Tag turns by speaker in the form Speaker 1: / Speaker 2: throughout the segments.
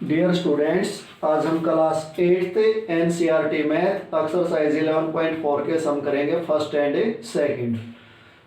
Speaker 1: Dear students, आज हम class 8th NCERT math exercise 11.4 के सम करेंगे first and second.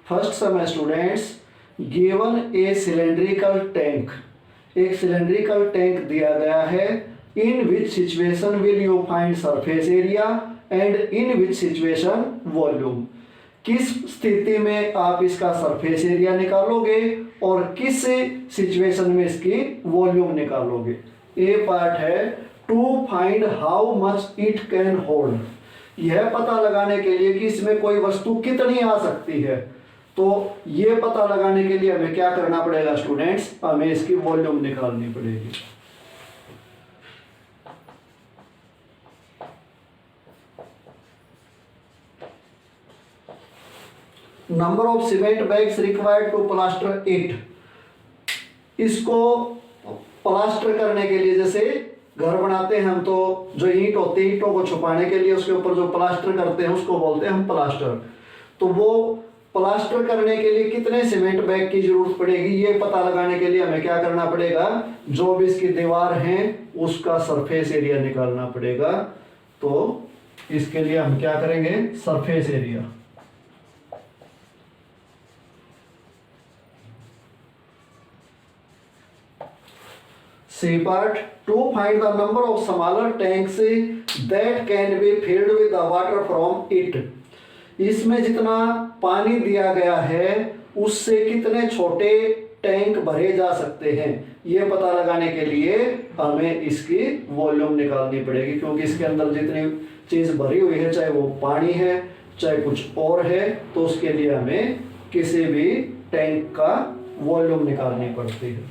Speaker 1: First sum है students, given a cylindrical tank. एक सिलेंड्रिकल टैंक दिया गया है। In which situation will you find surface area and in which situation volume. किस स्थिति में आप इसका सरफेस एरिया निकालोगे और किस सिचुएशन में इसकी वॉल्यूम निकालोगे। ए पार्ट है to find how much it can hold. यह पता लगाने के लिए कि इसमें कोई वस्तु कितनी आ सकती है, तो ये पता लगाने के लिए हमें क्या करना पड़ेगा स्टूडेंट्स, हमें इसकी वॉल्यूम निकालनी पड़ेगी। Number of cement bags required to plaster it. इसको प्लास्टर करने के लिए, जैसे घर बनाते हैं हम, तो जो ईंट होती है ईंटों को छुपाने के लिए उसके ऊपर जो प्लास्टर करते हैं उसको बोलते हैं हम प्लास्टर। तो वो प्लास्टर करने के लिए कितने सीमेंट बैग की जरूरत पड़ेगी, ये पता लगाने के लिए हमें क्या करना पड़ेगा, जो भी इसकी दीवार है उसका सरफेस एरिया निकालना पड़ेगा। तो इसके लिए हम क्या करेंगे, surface area. C part, to find the number of smaller tanks that can be filled with the water from it। इसमें जितना पानी दिया गया है उससे कितने छोटे टैंक भरे जा सकते हैं, ये पता लगाने के लिए हमें इसकी वॉल्यूम निकालनी पड़ेगी। क्योंकि इसके अंदर जितनी चीज भरी हुई है, चाहे वो पानी है चाहे कुछ और है, तो उसके लिए हमें किसी भी टैंक का वॉल्यूम निकालनी पड़ती है।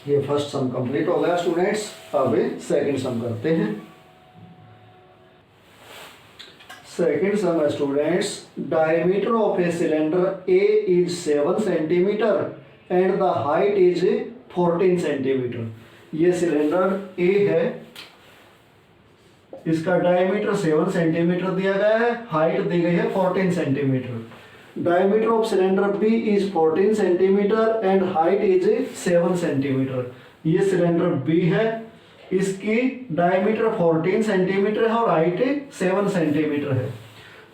Speaker 1: ये फर्स्ट सम कंप्लीट हो गया स्टूडेंट्स। अब सेकंड सम करते हैं। सेकंड सम है students, diameter of a cylinder A is 7 centimetre and the height is 14 centimetre. ये सिलेंडर ए है, इसका डायमीटर 7 सेंटीमीटर दिया गया है, हाइट दी गई है 14 centimetre. Diameter of cylinder B is 14 centimeter and height is 7 centimeter। ये सिलेंडर B है, इसकी डायमीटर 14 सेंटीमीटर है और हाइट 7 सेंटीमीटर है।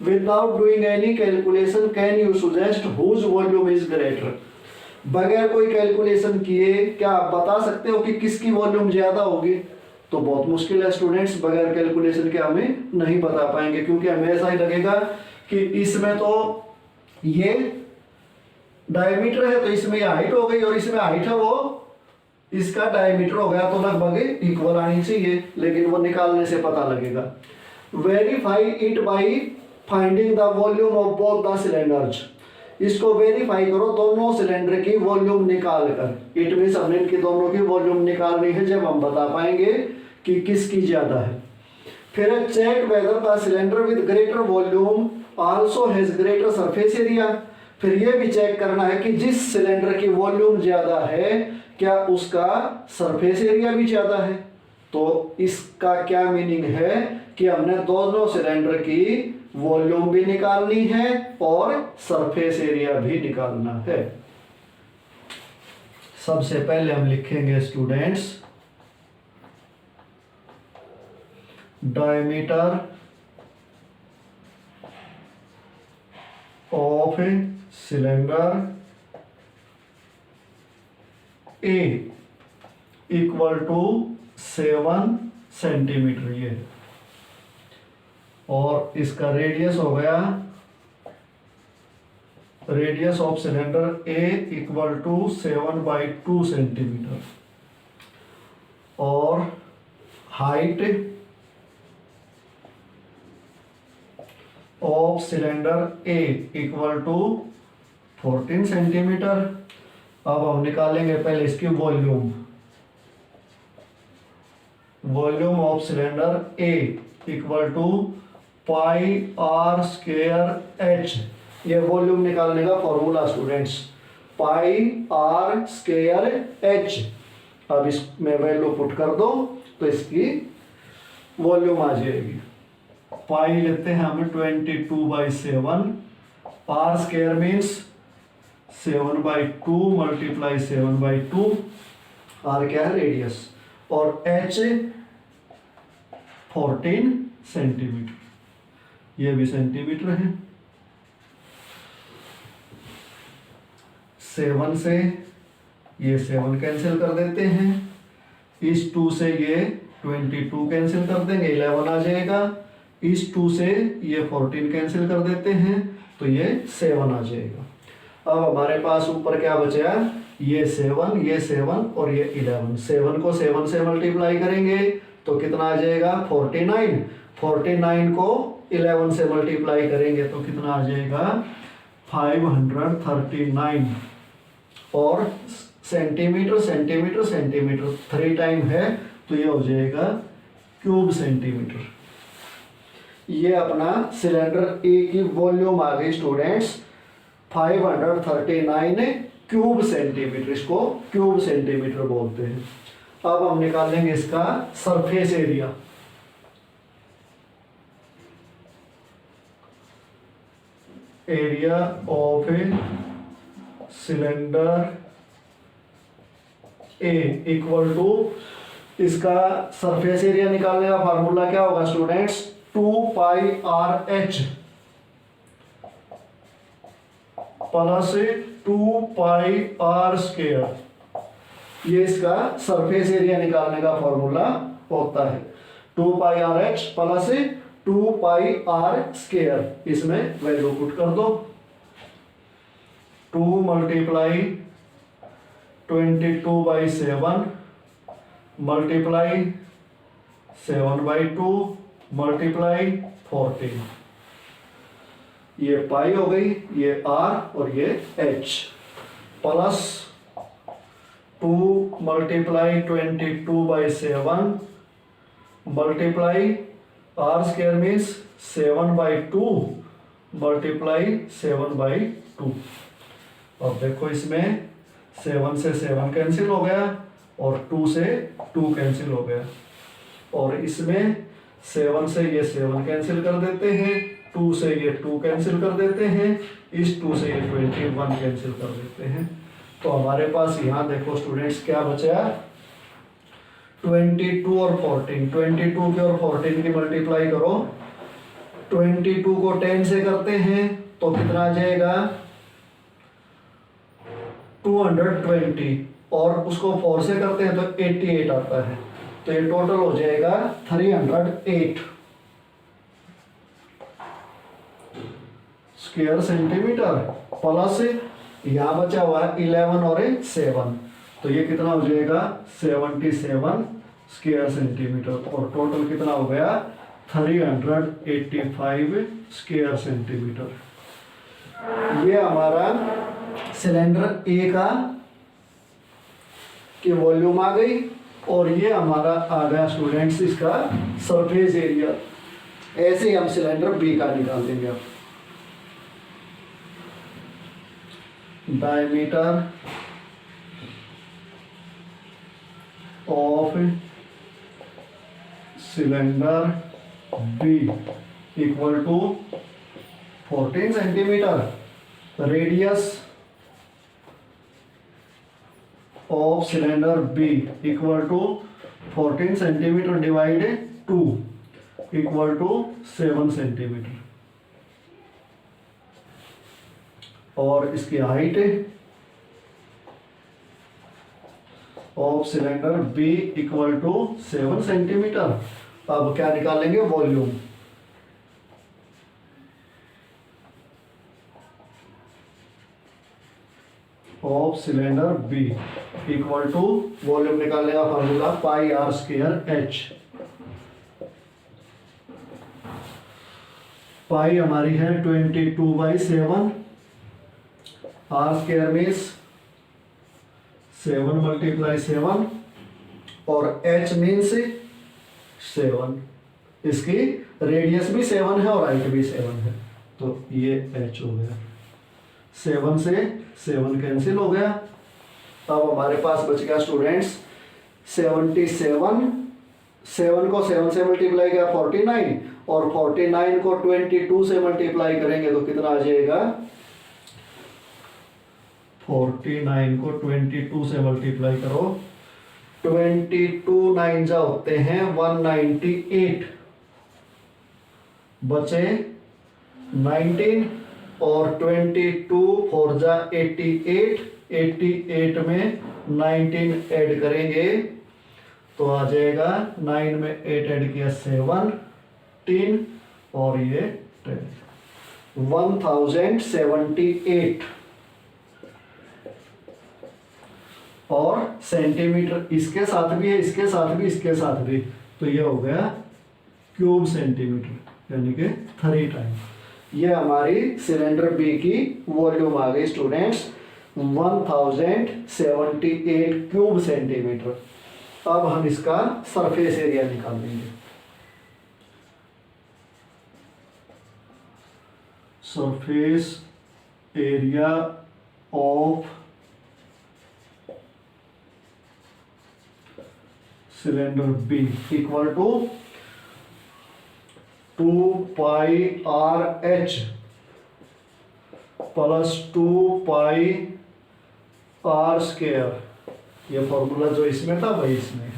Speaker 1: Without doing any calculation, can you suggest whose volume is greater? बगैर कोई कैलकुलेशन किए क्या आप बता सकते हो कि किसकी वॉल्यूम ज्यादा होगी? तो बहुत मुश्किल है स्टूडेंट्स, बगैर कैलकुलेशन के हमें नहीं बता पाएंगे। क्योंकि हमें ऐसा ही लगेगा कि इसमें तो ये डायमीटर है तो इसमें हाइट हो गई और इसमें हाइट है वो इसका डायमीटर हो गया, तो लगभग इक्वल आनी चाहिए, लेकिन वो निकालने से पता लगेगा। Verify it by finding the volume of both the cylinders. इसको वेरीफाई करो दोनों सिलेंडर की वॉल्यूम निकाल कर। इट मींस हमने इनकी दोनों की वॉल्यूम निकालनी है, जब हम बता पाएंगे कि किसकी ज्यादा है। फिर check whether the cylinder with greater volume also has greater surface area. फिर ये भी चेक करना है कि जिस सिलेंडर की वॉल्यूम ज्यादा है क्या उसका सरफेस एरिया भी ज्यादा है। तो इसका क्या मीनिंग है कि हमने दोनों सिलेंडर की वॉल्यूम भी निकालनी है और सरफेस एरिया भी निकालना है। सबसे पहले हम लिखेंगे students, diameter of a cylinder a equal to 7 centimetre ये, और इसका रेडियस हो गया, radius of cylinder a equal to 7/2 centimetre, और height of cylinder a equal to 14 centimetre. अब हम निकालेंगे पहले इसकी volume. Volume of cylinder a equal to pi r square h. ये वॉल्यूम निकालने का formula students, pi r square h. अब इसमें वैल्यू पुट कर दो तो इसकी वॉल्यूम आ जाएगी। पाई लेते हैं हम 22/7 r square means 7/2 multiply 7/2, r क्या है रेडियस, और एच 14 सेंटीमीटर, ये भी सेंटीमीटर है। 7 से ये 7 कैंसिल कर देते हैं, इस 2 से ये 22 कैंसिल कर देंगे, 11 आ जाएगा, इस 2 से ये 14 कैंसिल कर देते हैं तो ये 7 आ जाएगा। अब हमारे पास ऊपर क्या बचा, ये 7, ये 7 और ये 11। 7 को 7 से मल्टीप्लाई करेंगे तो कितना आ जाएगा 49। 49 को 11 से मल्टीप्लाई करेंगे तो कितना आ जाएगा 539, और सेंटीमीटर सेंटीमीटर सेंटीमीटर 3 टाइम है तो ये हो जाएगा क्यूब सेंटीमीटर। ये अपना सिलेंडर ए की वॉल्यूम आ गई स्टूडेंट्स 539 क्यूब सेंटीमीटर, इसको क्यूब सेंटीमीटर बोलते हैं। अब हम निकालेंगे इसका surface area. Area of a cylinder a equal to, इसका सरफेस एरिया निकालने का फार्मूला क्या होगा स्टूडेंट्स, 2πRH प्लस 2πr²। ये इसका सरफेस एरिया निकालने का फॉर्मूला होता है, 2πRH प्लस 2πr²। इसमें वैल्यू पुट कर दो, 2 मल्टीप्लाई 22/7 मल्टीप्लाई 7/2 मल्टीप्लाई 14, ये पाई हो गई, ये आर और ये H, plus 2 multiply 22/7 multiply r² means 7/2 multiply 7/2। अब देखो इसमें 7 से 7 कैंसिल हो गया और 2 से 2 कैंसिल हो गया, और इसमें 7 से ये 7 कैंसिल कर देते हैं, 2 से ये 2 कैंसिल कर देते हैं, इस 2 से ये 21 कैंसिल कर देते हैं। तो हमारे पास यहाँ देखो स्टूडेंट्स क्या बचा, 22 और 14, 22 की और 14 की मल्टीप्लाई करो, 22 को 10 से करते हैं तो कितना आ जाएगा 220, और उसको 4 से करते हैं तो 88 आता है, तो ये टोटल हो जाएगा 308 स्क्वायर सेंटीमीटर, प्लस यहाँ बचा हुआ है 11 और 7, तो ये कितना हो जाएगा 77 स्क्वायर सेंटीमीटर, और टोटल कितना हो गया 385 स्क्वायर सेंटीमीटर। ये हमारा सिलेंडर ए का की वॉल्यूम आ गई, और ये हमारा आ गया स्टूडेंट्स इसका सरफेस एरिया। ऐसे ही हम सिलेंडर बी का निकाल देंगे। अब diameter of cylinder be equal to 14 centimetre, radius of cylinder be equal to 14 centimetre divide 2 equal to 7 centimetre, और इसकी height of cylinder be equal to 7 centimetre. अब क्या निकालेंगे volume, of cylinder be equal to volume निकालने का formula πr²h। पाई हमारी है 22/7, r² means 7 multiply 7, और h मीन्स 7, इसकी रेडियस भी 7 है और हाइट भी 7 है, तो ये h हो गया। 7 से 7 कैंसिल हो गया। अब हमारे पास बच गया स्टूडेंट्स 77, 7 को 7 से मल्टीप्लाई किया 49, और 49 को 22 से मल्टीप्लाई करेंगे तो कितना आ जाएगा, 49 को 22 से मल्टीप्लाई करो, 22 9 जा होते हैं 198, बचे 19 और 22 4 जा 88, 88 में 19 ऐड करेंगे तो आ जाएगा 9 में 8 ऐड किया 17 और ये 10, 1078 और सेंटीमीटर इसके साथ भी है, इसके साथ भी, इसके साथ भी, तो ये हो गया क्यूब सेंटीमीटर यानी कि 3 टाइम। ये हमारी सिलेंडर बी की वॉल्यूम आ गई स्टूडेंट्स 1078 क्यूब सेंटीमीटर। अब हम इसका सरफेस एरिया निकाल लेंगे। Surface area of cylinder be equal to 2 pi r h plus 2 pi r square, ये फॉर्मूला जो इसमें था वही इसमें है।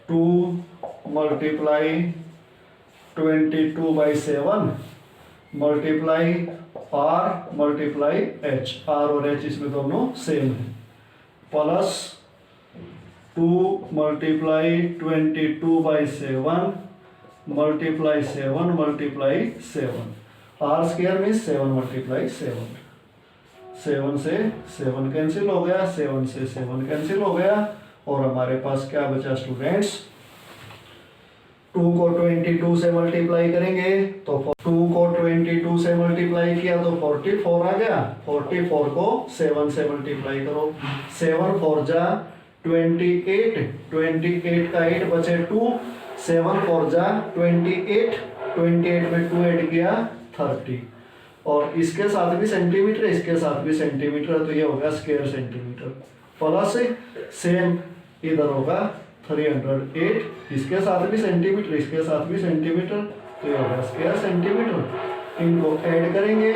Speaker 1: 2 multiply 22/7 multiply r multiply h, r और एच इसमें दोनों सेम है, plus 2 multiply 22/7 multiply 7 multiply 7, r square में 7 मल्टीप्लाई 7, 7 से 7 कैंसिल हो गया, 7 से 7 कैंसिल हो गया और हमारे पास क्या बचा स्टूडेंट्स, 2 को 22 से मल्टीप्लाई करेंगे तो 2 को 22 से मल्टीप्लाई किया तो 44 आ गया, 44 को 7 से मल्टीप्लाई करो, 7 4 जा 28, 28 का 8 बचे 2, 7 4 जा 28, 28 में 2 ऐड किया 30 और इसके साथ भी सेंटीमीटर, इसके साथ भी सेंटीमीटर, तो ये होगा स्क्वायर सेंटीमीटर, प्लस सेम इधर होगा 308, इसके साथ भी सेंटीमीटर, इसके साथ भी सेंटीमीटर, तो ये होगा स्क्वायर सेंटीमीटर, इनको ऐड करेंगे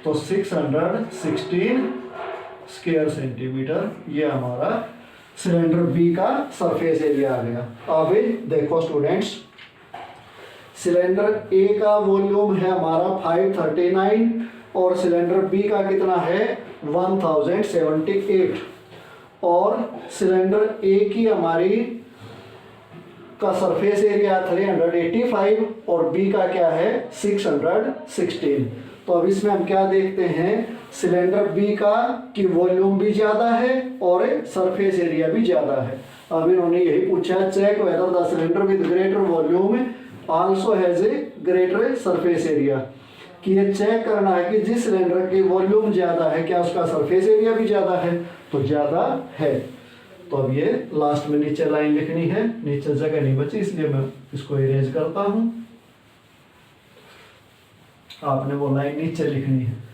Speaker 1: तो 616 स्क्वायर सेंटीमीटर। ये हमारा सिलेंडर बी का सरफेस एरिया आ गया। अब देखो स्टूडेंट्स, सिलेंडर ए का वॉल्यूम है हमारा 539 और सिलेंडर बी का कितना है 1078 और सिलेंडर ए की हमारी का सरफेस एरिया 385 और बी का क्या है 616। तो अब इसमें हम क्या देखते हैं, सिलेंडर बी का की वॉल्यूम भी ज्यादा है और सरफेस एरिया भी ज्यादा है। अब इन्होंने यही पूछा, check whether the cylinder with greater volume also has a greater surface area, कि ये चेक करना है कि जिस सिलेंडर की वॉल्यूम ज्यादा है क्या उसका सरफेस एरिया भी ज्यादा है, तो ज्यादा है। तो अब ये लास्ट में नीचे लाइन लिखनी है, नीचे जगह नहीं बची इसलिए मैं इसको इरेज करता हूं, आपने वो लाइन नीचे लिखनी है।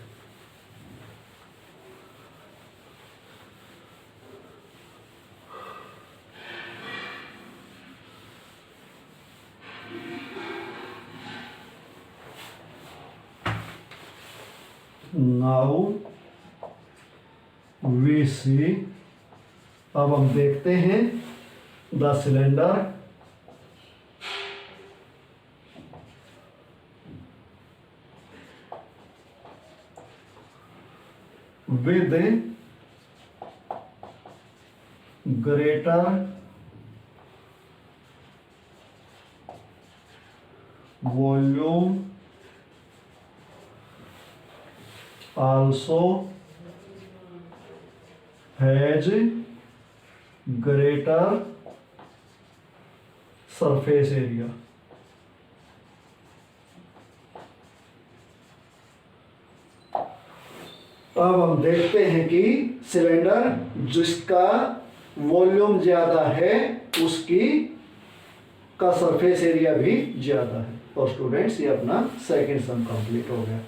Speaker 1: नाउ वी सी, अब हम देखते हैं the cylinder with greater volume also has greater surface area। अब हम देखते हैं कि सिलेंडर जिसका वॉल्यूम ज्यादा है उसकी का सरफेस एरिया भी ज्यादा है। और स्टूडेंट्स ये अपना सेकंड सम कंप्लीट हो गया।